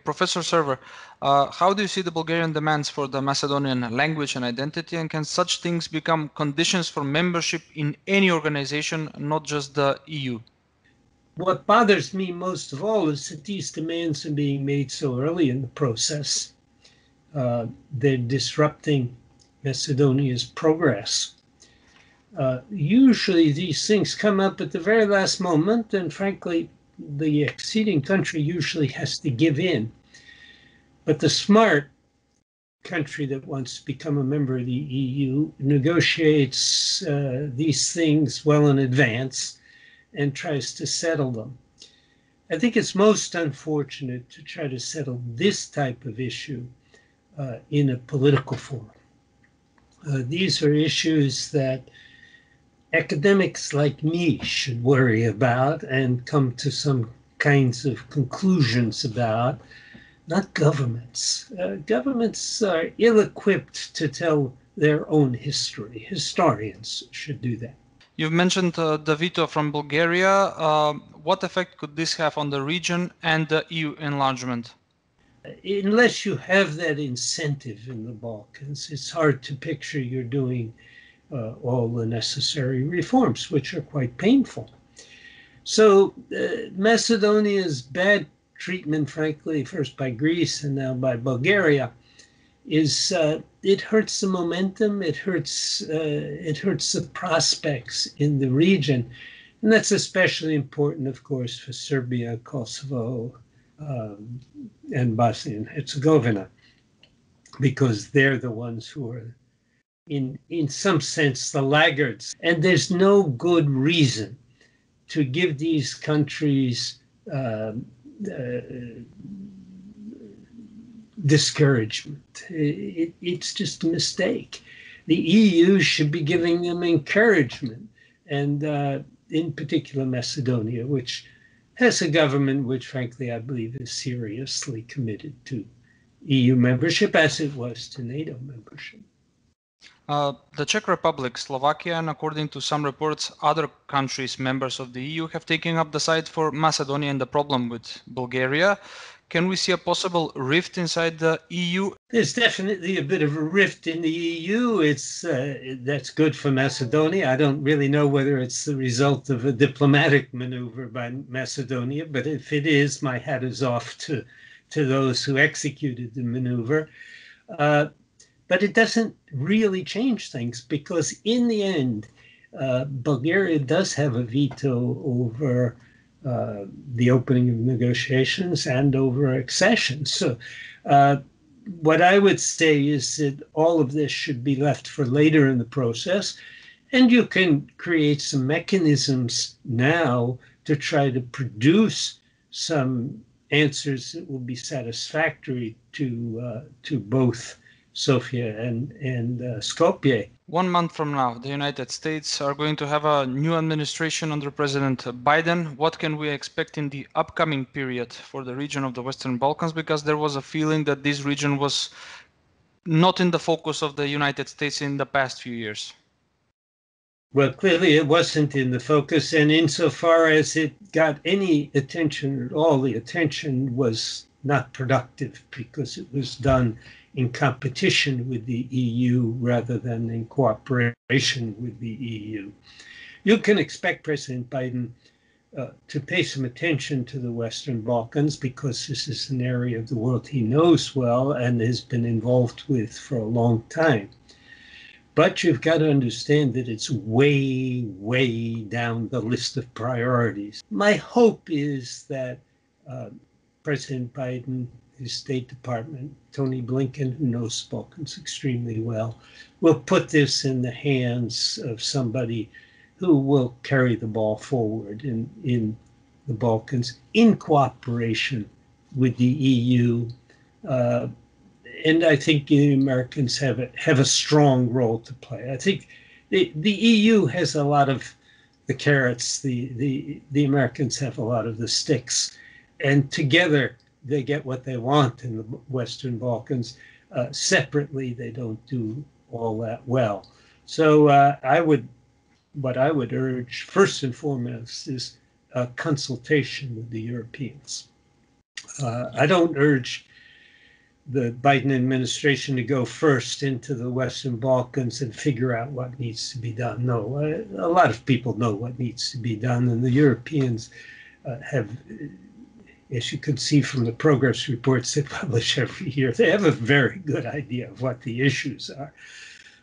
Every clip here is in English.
Professor Server, how do you see the Bulgarian demands for the Macedonian language and identity, and can such things become conditions for membership in any organization, not just the EU? What bothers me most of all is that these demands are being made so early in the process. They're disrupting Macedonia's progress. Usually these things come up at the very last moment, and frankly, the acceding country usually has to give in. But the smart country that wants to become a member of the EU negotiates these things well in advance and tries to settle them. I think it's most unfortunate to try to settle this type of issue in a political forum. These are issues that academics like me should worry about and come to some kinds of conclusions about, not governments. Governments are ill-equipped to tell their own history. Historians should do that. You've mentioned the veto from Bulgaria. What effect could this have on the region and the EU enlargement? Unless you have that incentive in the Balkans, it's hard to picture you're doing all the necessary reforms, which are quite painful. So Macedonia's bad treatment, frankly, first by Greece and now by Bulgaria, is it hurts the momentum, it hurts the prospects in the region. And that's especially important, of course, for Serbia, Kosovo, and Bosnia and Herzegovina, because they're the ones who are in some sense the laggards. And there's no good reason to give these countries discouragement. It's just a mistake. The EU should be giving them encouragement, and in particular Macedonia, which has a government which, frankly, I believe is seriously committed to EU membership, as it was to NATO membership. The Czech Republic, Slovakia, and according to some reports, other countries, members of the EU, have taken up the side for Macedonia and the problem with Bulgaria. Can we see a possible rift inside the EU? There's definitely a bit of a rift in the EU. That's good for Macedonia. I don't really know whether it's the result of a diplomatic maneuver by Macedonia, but if it is, my hat is off to those who executed the maneuver. But it doesn't really change things, because in the end, Bulgaria does have a veto over the opening of negotiations and over accession. So what I would say is that all of this should be left for later in the process, and you can create some mechanisms now to try to produce some answers that will be satisfactory to both Sofia and Skopje. 1 month from now, the United States are going to have a new administration under President Biden. What can we expect in the upcoming period for the region of the Western Balkans? Because there was a feeling that this region was not in the focus of the United States in the past few years. Well, clearly it wasn't in the focus, and insofar as it got any attention at all, the attention was not productive because it was done in competition with the EU rather than in cooperation with the EU. You can expect President Biden to pay some attention to the Western Balkans, because this is an area of the world he knows well and has been involved with for a long time. But you've got to understand that it's way, way down the list of priorities. My hope is that President Biden, his State Department, Tony Blinken, who knows Balkans extremely well, will put this in the hands of somebody who will carry the ball forward in the Balkans in cooperation with the EU. And I think the Americans have a strong role to play. I think the EU has a lot of the carrots, the Americans have a lot of the sticks, and together they get what they want in the Western Balkans. Separately, they don't do all that well. So what I would urge first and foremost is a consultation with the Europeans. I don't urge the Biden administration to go first into the Western Balkans and figure out what needs to be done. No, a lot of people know what needs to be done, and the Europeans have, as you can see from the progress reports they publish every year, they have a very good idea of what the issues are.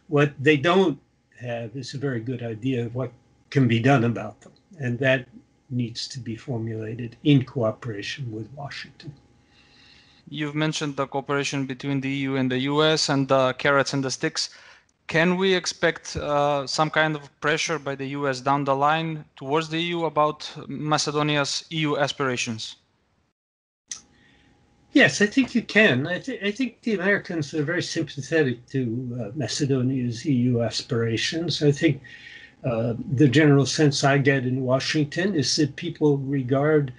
What they don't have is a very good idea of what can be done about them, and that needs to be formulated in cooperation with Washington. You've mentioned the cooperation between the EU and the US and the carrots and the sticks. Can we expect some kind of pressure by the US down the line towards the EU about Macedonia's EU aspirations? Yes, I think you can. I think the Americans are very sympathetic to Macedonia's EU aspirations. I think the general sense I get in Washington is that people regard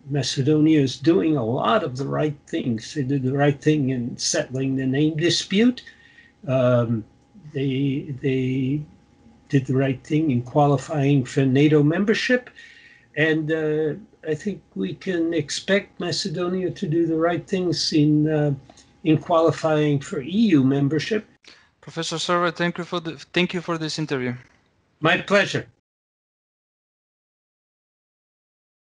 Macedonia as doing a lot of the right things. They did the right thing in settling the name dispute. They did the right thing in qualifying for NATO membership. And I think we can expect Macedonia to do the right things in qualifying for EU membership. Professor Servер, thank you for this interview. My pleasure.